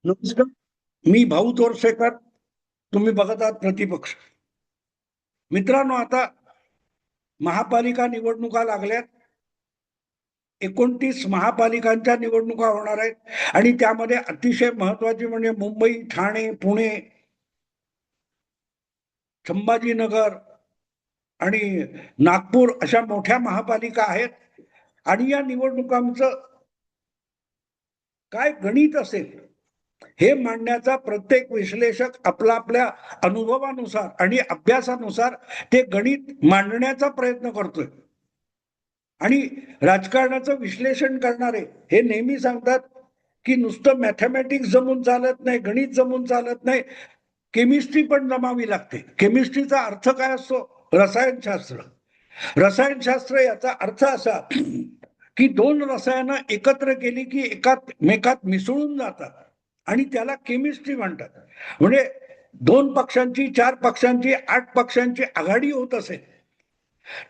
नमस्कार. मी भाऊ तोरसेकर. तुम्ही बघत आहात प्रतिपक्ष. मित्रांनो, आता महापालिका निवडणुका लागल्यात. 29 महापालिकांच्या निवडणुका होणार आहेत आणि त्यामध्ये अतिशय महत्वाची म्हणजे मुंबई, ठाणे, पुणे, संभाजीनगर आणि नागपूर अशा मोठ्या महापालिका आहेत. आणि या निवडणुकांचं काय गणित असेल हे मांडण्याचा प्रत्येक विश्लेषक आपल्या अनुभवानुसार आणि अभ्यासानुसार ते गणित मांडण्याचा प्रयत्न करतोय. आणि राजकारणाचं विश्लेषण करणारे हे नेहमी सांगतात की नुसतं मॅथमॅटिक्स जमून चालत नाही, गणित जमून चालत नाही, केमिस्ट्री पण जमावी लागते. केमिस्ट्रीचा अर्थ काय असतो? रसायनशास्त्र. रसायनशास्त्र याचा अर्थ असा की दोन रसायनं एकत्र केली की एकामेकात मिसळून जातात आणि त्याला केमिस्ट्री म्हणतात. म्हणजे 2 पक्षांची, 4 पक्षांची, 8 पक्षांची आघाडी होत असेल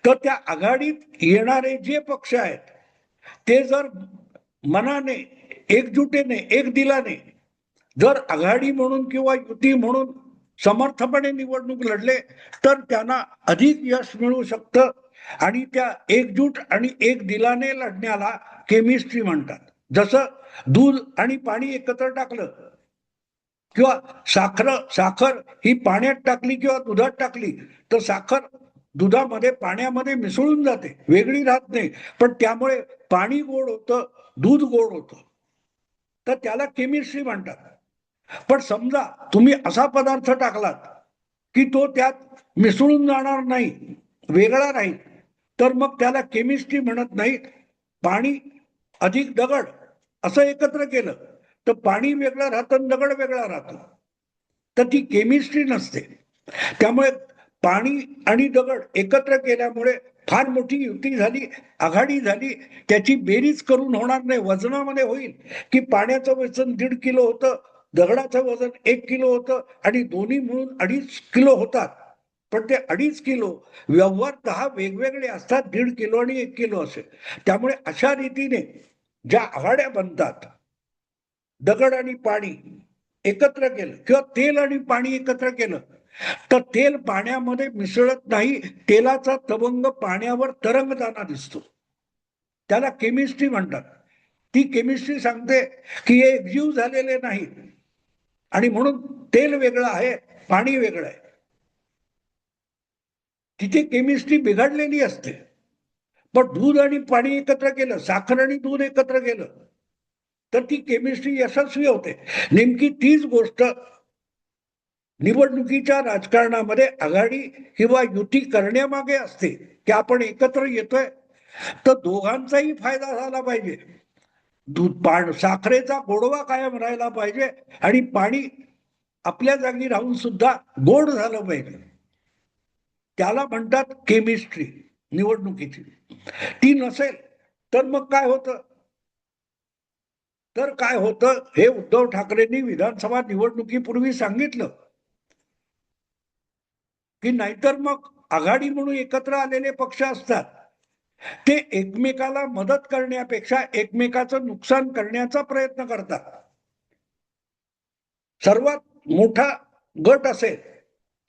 तर त्या आघाडीत येणारे जे पक्ष आहेत ते जर मनाने, एकजुटीने, एक दिलाने जर आघाडी म्हणून किंवा युती म्हणून समर्थपणे निवडणूक लढले तर त्यांना अधिक यश मिळू शकतं. आणि त्या एकजूट आणि एक दिलाने लढण्याला केमिस्ट्री म्हणतात. जसं दूध आणि पाणी एकत्र टाकलं किंवा साखर ही पाण्यात टाकली किंवा दुधात टाकली तर साखर दुधामध्ये, पाण्यामध्ये मिसळून जाते, वेगळी राहत नाही. पण त्यामुळे पाणी गोड होतं, दूध गोड होतं, तर त्याला केमिस्ट्री म्हणतात. पण समजा तुम्ही असा पदार्थ टाकलात की तो त्यात मिसळून जाणार नाही, वेगळा राहील, तर मग त्याला केमिस्ट्री म्हणत नाहीत. पाणी अधिक दगड असं एकत्र केलं तर पाणी वेगळं राहतं, दगड वेगळा राहतो, तर ती केमिस्ट्री नसते. त्यामुळे पाणी आणि दगड एकत्र केल्यामुळे फार मोठी युती झाली, आघाडी झाली. त्याची बेरीज करून होणार नाही. वजनामध्ये होईल की पाण्याचं वजन 1.5 किलो होतं, दगडाचं वजन 1 किलो होतं आणि दोन्ही मिळून 2.5 किलो होतात. पण ते 2.5 किलो व्यवहारतः वेगवेगळे असतात, 1.5 किलो आणि 1 किलो असे. त्यामुळे अशा रीतीने ज्या आघाड्या बनतात, दगड आणि पाणी एकत्र केलं किंवा तेल आणि पाणी एकत्र केलं तर तेल पाण्यामध्ये मिसळत नाही, तेलाचा तवंग पाण्यावर तरंगताना दिसतो, त्याला केमिस्ट्री म्हणतात. ती केमिस्ट्री सांगते की हे एकजीव झालेले नाही आणि म्हणून तेल वेगळं आहे, पाणी वेगळं आहे. तिथे केमिस्ट्री बिघडलेली असते. पण दूध आणि पाणी एकत्र केलं, साखर आणि दूध एकत्र केलं तर ती केमिस्ट्री यशस्वी होते. नेमकी तीच गोष्ट निवडणुकीच्या राजकारणामध्ये आघाडी किंवा युती करण्यामागे असते की आपण एकत्र येतोय तर दोघांचाही फायदा झाला पाहिजे. साखरेचा गोडवा कायम राहिला पाहिजे आणि पाणी आपल्या जागी राहून सुद्धा गोड झालं पाहिजे. त्याला म्हणतात केमिस्ट्री निवडणुकीची. ती नसेल तर मग काय होतं? तर काय होतं हे उद्धव ठाकरेंनी विधानसभा निवडणुकीपूर्वी सांगितलं की नाहीतर मग आघाडी म्हणून एकत्र आलेले पक्ष असतात ते एकमेकाला मदत करण्यापेक्षा एकमेकाचं नुकसान करण्याचा प्रयत्न करतात. सर्वात मोठा गट असेल,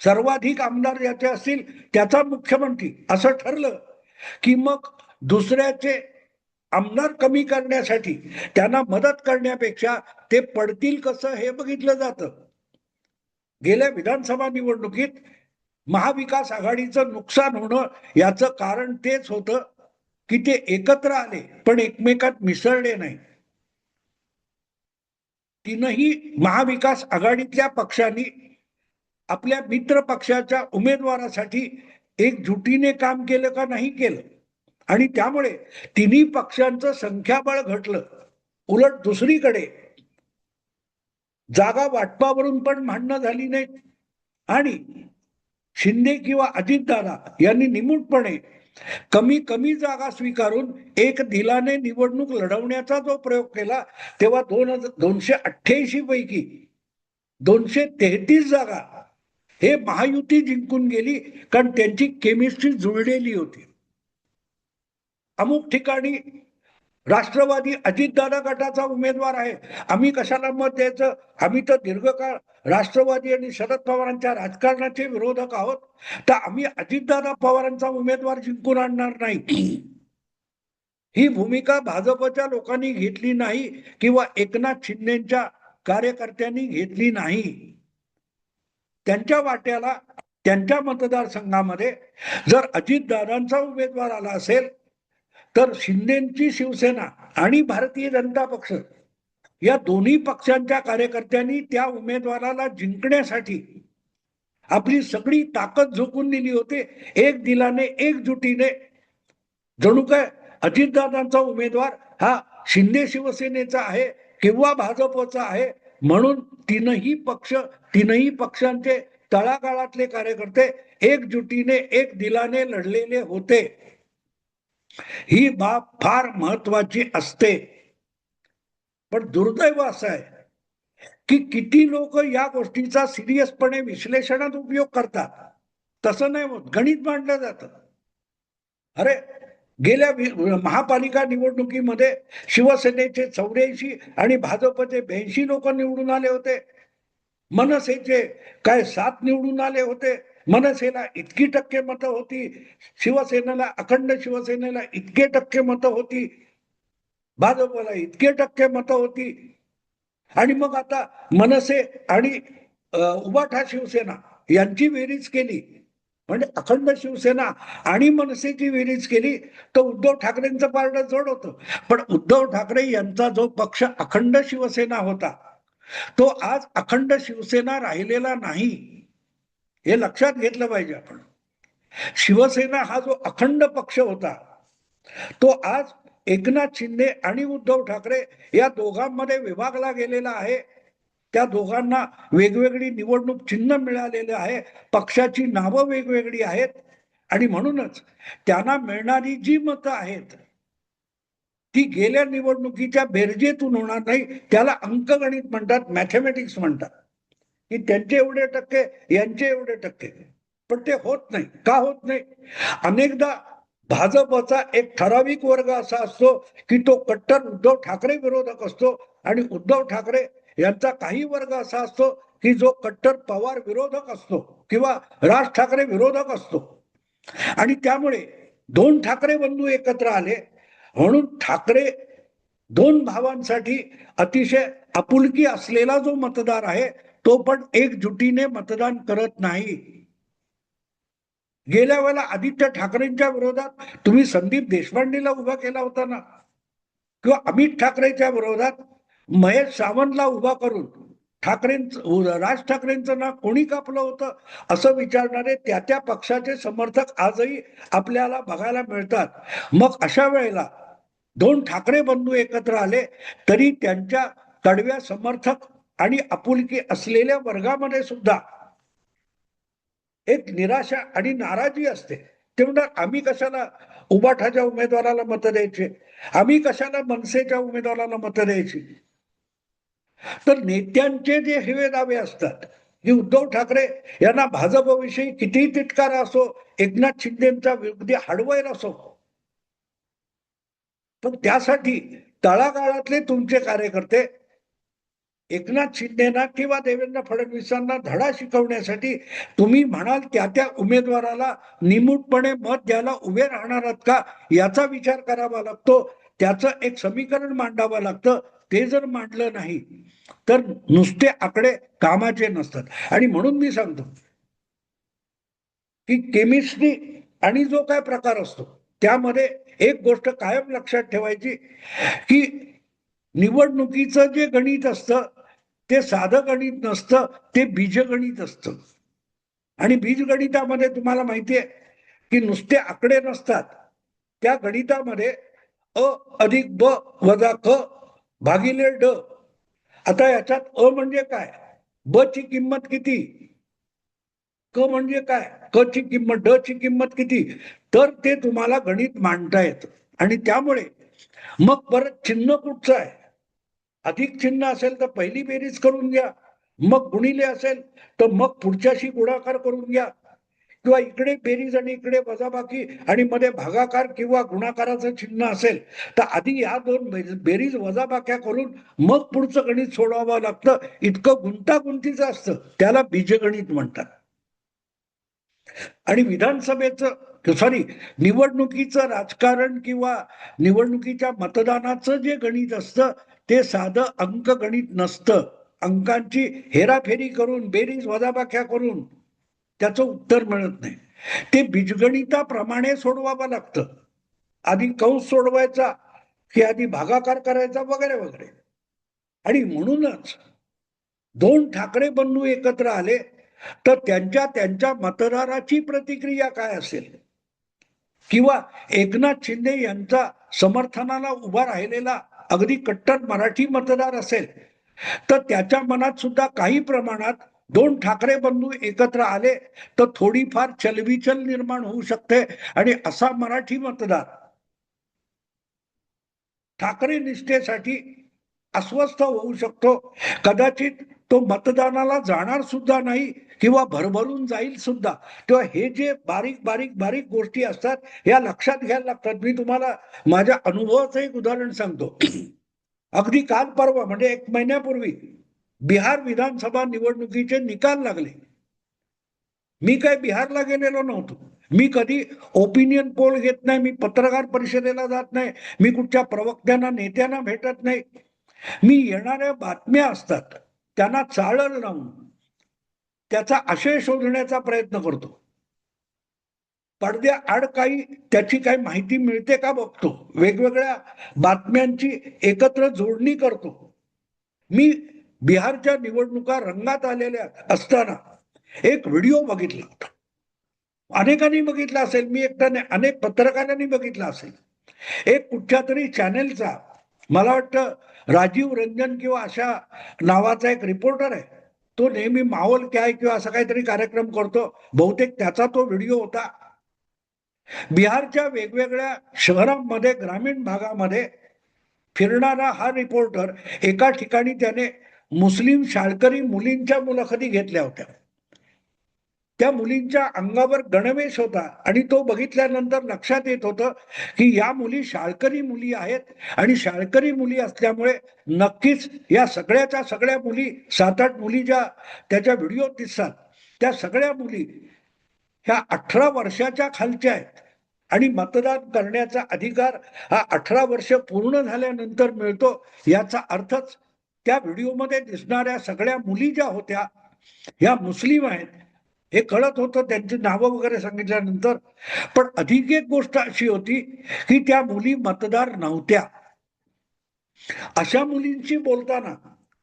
सर्वाधिक आमदार ज्याचे असतील त्याचा मुख्यमंत्री असं ठरलं की मग दुसऱ्याचे आमदार कमी करण्यासाठी त्यांना मदत करण्यापेक्षा ते पडतील कसं हे बघितलं जातं. गेल्या विधानसभा निवडणुकीत महाविकास आघाडीचं नुकसान होणं याचं कारण तेच होतं की ते एकत्र आले पण एकमेकात मिसळले नाही. तीनही महाविकास आघाडीतल्या पक्षांनी आपल्या मित्र पक्षाच्या उमेदवारासाठी एकजुटीने काम केलं का नाही केलं आणि त्यामुळे तिन्ही पक्षांचं संख्याबळ घटलं. उलट दुसरीकडे जागा वाटपावरून पण भांडणं झाली नाहीत आणि शिंदे किंवा अजितदादा यांनी निमूटपणे कमी कमी जागा स्वीकारून एक दिलाने निवडणूक लढवण्याचा जो प्रयोग केला तेव्हा 288 पैकी 233 जागा हे महायुती जिंकून गेली कारण त्यांची केमिस्ट्री जुळलेली होती. अमुक ठिकाणी राष्ट्रवादी अजितदादा गटाचा उमेदवार आहे, आम्ही कशाला मत द्यायचं? आम्ही तर दीर्घकाळ राष्ट्रवादी आणि शरद पवारांच्या राजकारणाचे विरोधक आहोत, तर आम्ही अजितदादा पवारांचा उमेदवार जिंकून आणणार नाही. ही भूमिका भाजपच्या लोकांनी घेतली नाही किंवा एकनाथ शिंदेच्या कार्यकर्त्यांनी घेतली नाही. त्यांच्या वाट्याला त्यांच्या मतदारसंघामध्ये जर अजितदादांचा उमेदवार आला असेल तर शिंदेची शिवसेना आणि भारतीय जनता पक्ष या दोन्ही पक्षांच्या कार्यकर्त्यांनी त्या उमेदवाराला जिंकण्यासाठी आपली सगळी ताकद झोकून दिली होती. एक दिलाने एकजुटीने जणू काय अजितदादांचा उमेदवार हा शिंदे शिवसेनेचा आहे किंवा भाजपचा आहे म्हणून तीनही पक्षांचे तळागाळातले कार्यकर्ते एकजुटीने एक दिलाने लढलेले होते. ही बाब फार महत्वाची असते. पण दुर्दैव असं आहे की किती लोक या गोष्टीचा सिरियसपणे विश्लेषणात उपयोग करतात. तसं नाही होत, गणित मांडलं जातं. अरे गेल्या महापालिका निवडणुकीमध्ये शिवसेनेचे 84 आणि भाजपचे 82 लोक निवडून आले होते. मनसेचे काय 7 निवडून आले होते. मनसेला इतकी टक्के मतं होती, शिवसेनेला अखंड शिवसेनेला इतके टक्के मतं होती, भाजपला इतके टक्के मतं होती. आणि मग आता मनसे आणि उबाठा शिवसेना यांची बेरीज केली म्हणजे अखंड शिवसेना आणि मनसेची बेरीज केली तर उद्धव ठाकरेंचं पारडं जड होतं. पण उद्धव ठाकरे यांचा जो पक्ष अखंड शिवसेना होता तो आज अखंड शिवसेना राहिलेला नाही, हे लक्षात घेतलं पाहिजे आपण. शिवसेना हा जो अखंड पक्ष होता तो आज एकनाथ शिंदे आणि उद्धव ठाकरे या दोघांमध्ये विभागला गेलेला आहे. त्या दोघांना वेगवेगळी निवडणूक चिन्ह मिळालेले आहे, पक्षाची नावं वेगवेगळी आहेत आणि म्हणूनच त्यांना मिळणारी जी मतं आहेत ती गेल्या निवडणुकीच्या बेरजेतून होणार नाही. त्याला अंकगणित म्हणतात, मॅथमॅटिक्स म्हणतात की त्यांचे एवढे टक्के यांचे एवढे टक्के. पण ते होत नाही. का होत नाही? अनेकदा भाजपचा एक ठराविक वर्ग असा असतो की तो कट्टर उद्धव ठाकरे विरोधक असतो आणि उद्धव ठाकरे यांचा काही वर्ग असा असतो की जो कट्टर पवार विरोधक असतो किंवा राज ठाकरे विरोधक असतो. आणि त्यामुळे दोन ठाकरे बंधू एकत्र आले म्हणून ठाकरे दोन भावांसाठी अतिशय आपुलकी असलेला जो मतदार आहे तो पण एकजुटीने मतदान करत नाही. गेल्या वेळेला आदित्य ठाकरेंच्या विरोधात तुम्ही संदीप देशपांडेला उभा केला होता ना, किंवा अमित ठाकरेच्या विरोधात महेश सावंतला उभा करून राज ठाकरेंचं नाव कोणी कापलं होतं असं विचारणारे त्या त्या पक्षाचे समर्थक आजही आपल्याला बघायला मिळतात. मग अशा वेळेला दोन ठाकरे बंधू एकत्र आले तरी त्यांच्या कडव्या समर्थक आणि आपुलकी असलेल्या वर्गामध्ये सुद्धा एक निराशा आणि नाराजी असते. ते म्हणतात आम्ही कशाला उबाठाच्या उमेदवाराला मतं द्यायचे, आम्ही कशाला मनसेच्या उमेदवाराला मतं द्यायची. तर नेत्यांचे जे हेवे दावे असतात की उद्धव ठाकरे यांना भाजपविषयी कितीही तिटकारा असो, एकनाथ शिंदेचा विरोधी हडवैर असो, पण त्यासाठी तळागाळातले तुमचे कार्यकर्ते एकनाथ शिंदेना किंवा देवेंद्र फडणवीसांना धडा शिकवण्यासाठी तुम्ही म्हणाल त्या त्या उमेदवाराला निमूटपणे मत द्यायला उभे राहणार आहात का याचा विचार करावा लागतो. त्याचं एक समीकरण मांडावं लागतं. ते जर मांडलं नाही तर नुसते आकडे कामाचे नसतात. आणि म्हणून मी सांगतो की केमिस्ट्री आणि जो काय प्रकार असतो त्यामध्ये एक गोष्ट कायम लक्षात ठेवायची की निवडणुकीचं जे गणित असतं ते साधं गणित नसतं, ते बीजगणित असतं. आणि बीजगणितामध्ये तुम्हाला माहिती आहे की नुसते आकडे नसतात. त्या गणितामध्ये अ अधिक ब वजा क भागिले ड. आता याच्यात अ म्हणजे काय, ब ची किंमत किती, क म्हणजे काय, क ची किंमत, ड ची किंमत किती, तर ते तुम्हाला गणित मांडता येतं. आणि त्यामुळे मग परत चिन्ह कुठचं आहे, अधिक चिन्ह असेल तर पहिली बेरीज करून घ्या, मग गुणिले असेल तर मग पुढच्याशी गुणाकार करून घ्या, किंवा इकडे बेरीज आणि इकडे वजाबाकी आणि मध्ये भागाकार किंवा गुणाकाराचं चिन्ह असेल तर आधी या दोन बेरीज वजाबाक्या करून मग पुढचं गणित सोडवावं लागतं. इतकं गुंतागुंतीचं असतं, त्याला बीजगणित म्हणतात. आणि विधानसभेचं सॉरी निवडणुकीचं राजकारण किंवा निवडणुकीच्या मतदानाचं जे गणित असतं ते साधं अंकगणित नसतं. अंकांची हेराफेरी करून बेरीज वजाबाक्या करून त्याचं उत्तर मिळत नाही. ते बीजगणिताप्रमाणे सोडवावं लागतं. आधी कंस सोडवायचा की आधी भागाकार करायचा वगैरे वगैरे. आणि म्हणूनच दोन ठाकरे बंधू एकत्र आले तर त्यांच्या त्यांच्या मतदाराची प्रतिक्रिया काय असेल किंवा एकनाथ शिंदे यांचा समर्थनाला उभा राहिलेला अगदी कट्टर मराठी मतदार असेल तर त्याच्या मनात सुद्धा काही प्रमाणात दोन ठाकरे बंधू एकत्र आले तर थोडीफार चलबिचल निर्माण होऊ शकते आणि असा मराठी मतदार ठाकरे निष्ठेसाठी अस्वस्थ होऊ शकतो. कदाचित तो मतदानाला जाणार सुद्धा नाही किंवा भरभरून जाईल सुद्धा. तेव्हा हे जे बारीक बारीक बारीक गोष्टी असतात या लक्षात घ्यायला लागतात. मी तुम्हाला माझ्या अनुभवाचं एक उदाहरण सांगतो. अगदी काल परवा म्हणजे 1 महिन्यापूर्वी बिहार विधानसभा निवडणुकीचे निकाल लागले. मी काय बिहारला गेलेलो नव्हतो. मी कधी ओपिनियन पोल घेत नाही, मी पत्रकार परिषदेला जात नाही, मी कुठच्या प्रवक्त्यांना नेत्यांना भेटत नाही. मी येणाऱ्या बातम्या असतात त्यांना चाळण लावून त्याचा आशय शोधण्याचा प्रयत्न करतो. पडद्या आड काही त्याची काही माहिती मिळते का बघतो. वेगवेगळ्या बातम्यांची एकत्र जोडणी करतो. मी बिहारच्या निवडणुका रंगात आलेल्या असताना एक व्हिडिओ बघितला होता. अनेकांनी बघितला असेल, मी एकटा नाही, अनेक पत्रकारांनी बघितला असेल. एक कुठच्या तरी चॅनेलचा मला वाटतं राजीव रंजन किंवा अशा नावाचा एक रिपोर्टर आहे. तो नेहमी माहोल क्या किंवा असा काहीतरी कार्यक्रम करतो. बहुतेक त्याचा तो व्हिडिओ होता. बिहारच्या वेगवेगळ्या शहरांमध्ये ग्रामीण भागामध्ये फिरणारा हा रिपोर्टर एका ठिकाणी त्याने मुस्लिम शाळकरी मुलींच्या मुलाखती घेतल्या होत्या. त्या मुलींच्या अंगावर गणवेश होता आणि तो बघितल्यानंतर लक्षात येत होतं की या मुली शाळकरी मुली आहेत आणि शाळकरी मुली असल्यामुळे नक्कीच या सगळ्याच्या सगळ्या मुली 7-8 मुली ज्या त्याच्या व्हिडिओत दिसतात त्या सगळ्या मुली ह्या 18 वर्षाच्या खालच्या आहेत आणि मतदान करण्याचा अधिकार हा 18 वर्ष पूर्ण झाल्यानंतर मिळतो. याचा अर्थच त्या व्हिडिओमध्ये दिसणाऱ्या सगळ्या मुली ज्या होत्या ह्या मुस्लिम आहेत हे कळत होतं त्यांची नावं वगैरे सांगितल्यानंतर. पण अधिक एक गोष्ट अशी होती की त्या मुली मतदार नव्हत्या. अशा मुलींशी बोलताना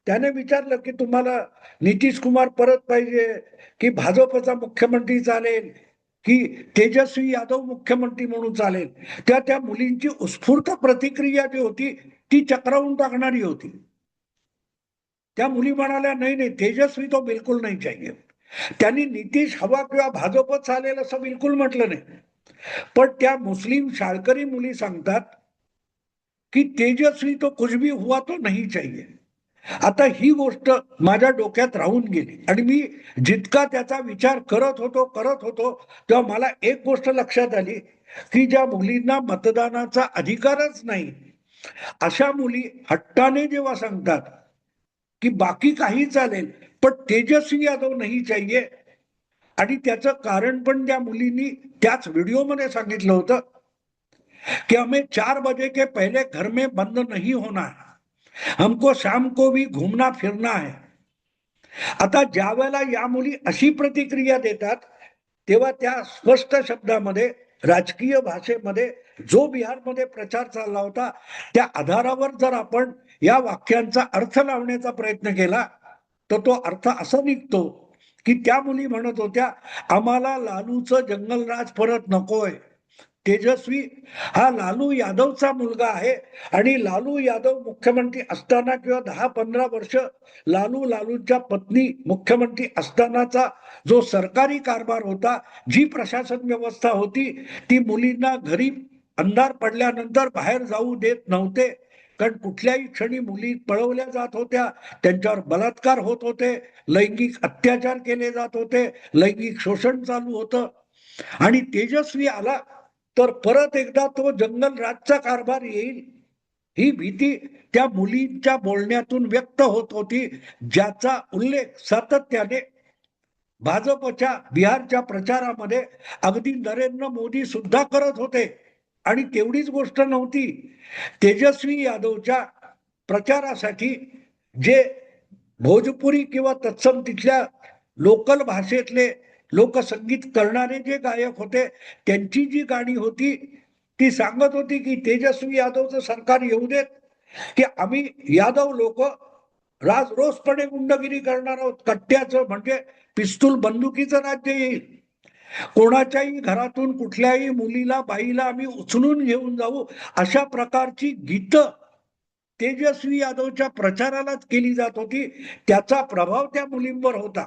त्याने विचारलं की तुम्हाला नितीश कुमार परत पाहिजे की भाजपचा मुख्यमंत्री चालेल की तेजस्वी यादव मुख्यमंत्री म्हणून चालेल. त्या मुलींची उत्स्फूर्त प्रतिक्रिया जी होती ती चक्रावून टाकणारी होती. त्या मुली म्हणाल्या नाही नाही तेजस्वी तो बिलकुल नाही चाहिए. त्यांनी नितीश हवा किंवा भाजप चालेल असं बिलकुल म्हटलं नाही. पण त्या मुस्लिम शाळकरी मुली सांगतात की तेजस्वी तो कुछ भी हुआ तो नहीं चाहिए. आता ही गोष्ट माझ्या डोक्यात राहून गेली आणि मी जितका त्याचा विचार करत होतो तेव्हा मला एक गोष्ट लक्षात आली की ज्या मुलींना मतदानाचा अधिकारच नाही अशा मुली हट्टाने जेव्हा सांगतात की बाकी काही चालेल पण तेजस्वी यादव नाही चाहिए आणि त्याचं कारण पण त्या मुलींनी त्याच व्हिडिओमध्ये सांगितलं होतं कि हमें 4 बजे के पहले घर में बंद नहीं होना है, हमको शाम को भी घूमना फिरना है. आता ज्या वेळेला या मुली अशी प्रतिक्रिया देतात तेव्हा त्या स्पष्ट शब्दामध्ये राजकीय भाषेमध्ये जो बिहारमध्ये प्रचार चालला होता त्या आधारावर जर आपण या वाक्यांचा अर्थ लावण्याचा प्रयत्न केला तर तो अर्थ असा निघतो की त्या मुली म्हणत होत्या आम्हाला लालूचं जंगलराज परत नकोय. तेजस्वी हा लालू यादवचा मुलगा आहे आणि लालू यादव मुख्यमंत्री असताना किंवा 10-15 वर्ष लालूच्या पत्नी मुख्यमंत्री असतानाचा जो सरकारी कारभार होता जी प्रशासन व्यवस्था होती ती मुलींना घरी अंधार पडल्यानंतर बाहेर जाऊ देत नव्हते. कारण कुठल्याही क्षणी मुली पळवल्या जात होत्या, त्यांच्यावर बलात्कार होत होते, लैंगिक अत्याचार केले जात होते, लैंगिक शोषण चालू होतं. आणि तेजस्वी आला तर परत एकदा तो जंगल राजचा कारभार येईल, ही भीती त्या मुलींच्या बोलण्यातून व्यक्त होत होती, ज्याचा उल्लेख सातत्याने भाजपच्या बिहारच्या प्रचारामध्ये अगदी नरेंद्र मोदी सुद्धा करत होते. आणि तेवढीच गोष्ट नव्हती, तेजस्वी यादवच्या प्रचारासाठी जे भोजपुरी किंवा तत्सम तिथल्या लोकल भाषेतले लोकसंगीत करणारे जे गायक होते, त्यांची जी गाणी होती ती सांगत होती की तेजस्वी यादवचं सरकार येऊ देत, की आम्ही यादव लोक राजरोसपणे गुंडगिरी करणार आहोत, कट्ट्याचं म्हणजे पिस्तूल बंदुकीचं राज्य येईल, कोणाच्याही घरातून कुठल्याही मुलीला बाईला आम्ही उचलून घेऊन जाऊ, अशा प्रकारची गीतं तेजस्वी यादवच्या प्रचारालाच केली जात होती. त्याचा प्रभाव त्या मुलींवर होता.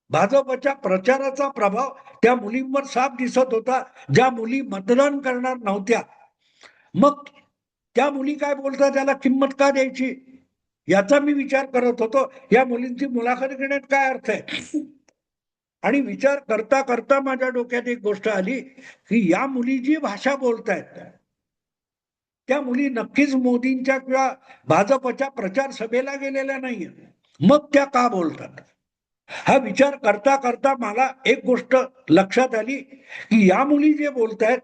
भाजपच्या प्रचाराचा प्रभाव त्या मुलींवर साफ दिसत होता, ज्या मुली मतदान करणार नव्हत्या. मग त्या मुली काय बोलतात, त्याला किंमत का द्यायची, याचा मी विचार करत होतो. या मुलींची मुलाखत घेण्यात काय अर्थ आहे. आणि विचार करता करता माझ्या डोक्यात एक गोष्ट आली की या मुली जी भाषा बोलतायत त्या मुली नक्कीच मोदींच्या किंवा भाजपच्या प्रचार सभेला गेलेल्या नाहीये, मग त्या का बोलतात. हा विचार करता करता मला एक गोष्ट लक्षात आली की या मुली जे बोलतायत,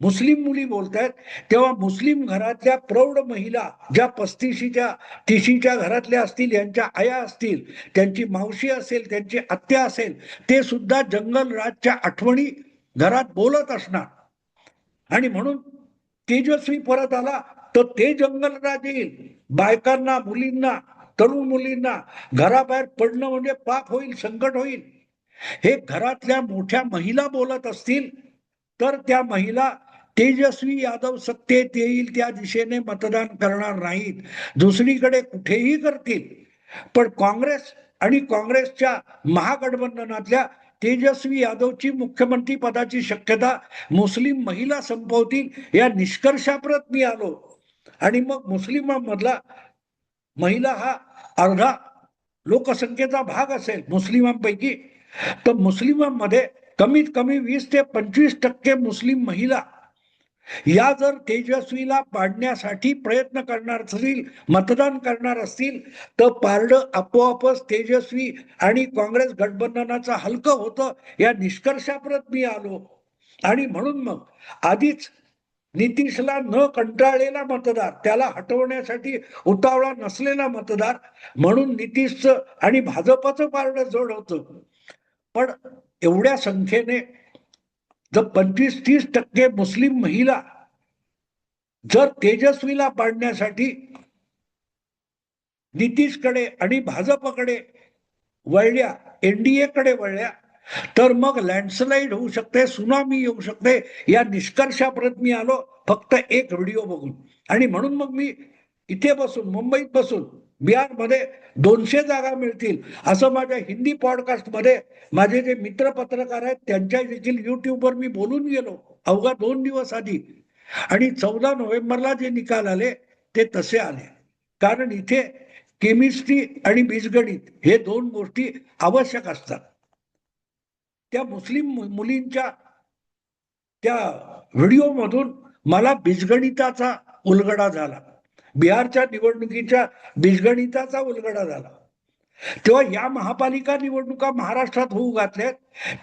मुस्लिम मुली बोलतायत, तेव्हा मुस्लिम घरातल्या प्रौढ महिला ज्या 35च्या 30च्या घरातल्या असतील, यांच्या आया असतील, त्यांची मावशी असेल, त्यांची आत्या असेल, ते सुद्धा जंगल राजच्या आठवणी घरात बोलत असणार. आणि म्हणून तेजस्वी परत आला तर ते जंगल राज येईल, बायकांना, मुलींना, तरुण मुलींना घराबाहेर पडणं म्हणजे पाप होईल, संकट होईल. हे घरातल्या मोठ्या महिला बोलत असतील तर त्या महिला तेजस्वी यादव सत्तेत येईल त्या दिशेने मतदान करणार नाहीत, दुसरीकडे कुठेही करतील. पण काँग्रेस आणि काँग्रेसच्या महागठबंधनातल्या तेजस्वी यादवची मुख्यमंत्री पदाची शक्यता मुस्लिम महिला संपवतील या निष्कर्षाप्रत मी आलो. आणि मग मुस्लिमांमधला महिला हा अर्धा लोकसंख्येचा भाग असेल मुस्लिमांपैकी, तर मुस्लिमांमध्ये कमीत कमी 20 ते 25% मुस्लिम महिला या जर तेजस्वीला पाडण्यासाठी प्रयत्न करणार असतील, मतदान करणार असतील, तर पारडं आपोआपच तेजस्वी आणि काँग्रेस गठबंधनाचं हलकं होतं या निष्कर्षाप्रत मी आलो. आणि म्हणून मग आधीच नितीशला न कंटाळलेला मतदार, त्याला हटवण्यासाठी उतावळा नसलेला मतदार म्हणून नितीशचं आणि भाजपचं पारडं जड होतं. पण एवढ्या संख्येने जर 25-30% मुस्लिम महिला जर तेजस्वीला पाडण्यासाठी नितीशकडे आणि भाजपकडे वळल्या, एनडीएकडे वळल्या, तर मग लँडस्लाइड होऊ शकते, सुनामी येऊ शकते या निष्कर्षाप्रत मी आलो फक्त एक व्हिडिओ बघून. आणि म्हणून मग मी इथे बसून, मुंबईत बसून, बिहारमध्ये 200 जागा मिळतील असं माझ्या हिंदी पॉडकास्टमध्ये माझे जे मित्र पत्रकार आहेत त्यांच्या देखील युट्यूबवर मी बोलून गेलो अवघा 2 दिवस आधी. आणि 14 नोव्हेंबरला जे निकाल आले ते तसे आले, कारण इथे केमिस्ट्री आणि बीजगणित हे 2 गोष्टी आवश्यक असतात. त्या मुस्लिम मुलींच्या त्या व्हिडिओमधून मला बीजगणिताचा उलगडा झाला, बिहारच्या निवडणुकीच्या बीजगणिताचा उलगडा झाला. तेव्हा या महापालिका निवडणुका महाराष्ट्रात होऊ घातल्यात,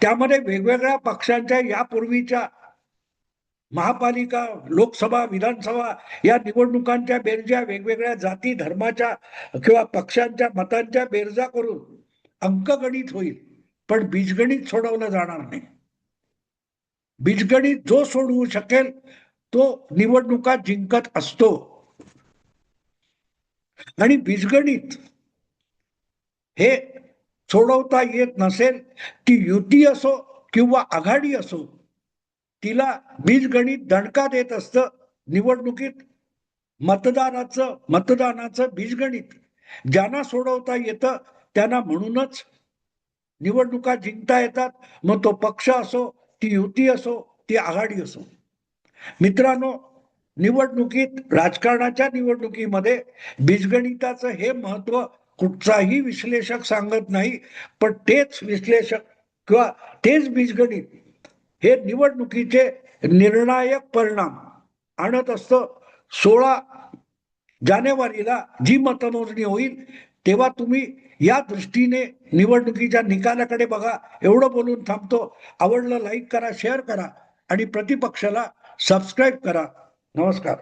त्यामध्ये वेगवेगळ्या पक्षांच्या यापूर्वीच्या महापालिका, लोकसभा, विधानसभा या निवडणुकांच्या बेरजा वेगवेगळ्या जाती धर्माच्या किंवा पक्षांच्या मतांच्या बेरजा करून अंकगणित होईल, पण बीजगणित सोडवलं जाणार नाही. बीजगणित जो सोडवू शकेल तो निवडणुका जिंकत असतो. आणि बीजगणित हे सोडवता येत नसेल, ती युती असो किंवा आघाडी असो, तिला बीजगणित दणका देत असतं. निवडणुकीत मतदानाचं बीजगणित ज्यांना सोडवता येतं त्यांना म्हणूनच निवडणुका जिंकता येतात. मग तो पक्ष असो, ती युती असो, ती आघाडी असो. मित्रांनो, निवडणुकीत, राजकारणाच्या निवडणुकीमध्ये बीजगणिताचं हे महत्व कुठचाही विश्लेषक सांगत नाही, पण तेच विश्लेषक किंवा तेच बीजगणित हे निवडणुकीचे निर्णायक परिणाम आणत असतं. 16 जानेवारीला जी मतमोजणी होईल तेव्हा तुम्ही या दृष्टीने निवडणुकीच्या निकालाकडे बघा. एवढं बोलून थांबतो. आवडलं लाईक करा, शेअर करा आणि प्रतिपक्षाला सबस्क्राईब करा. नमस्कार.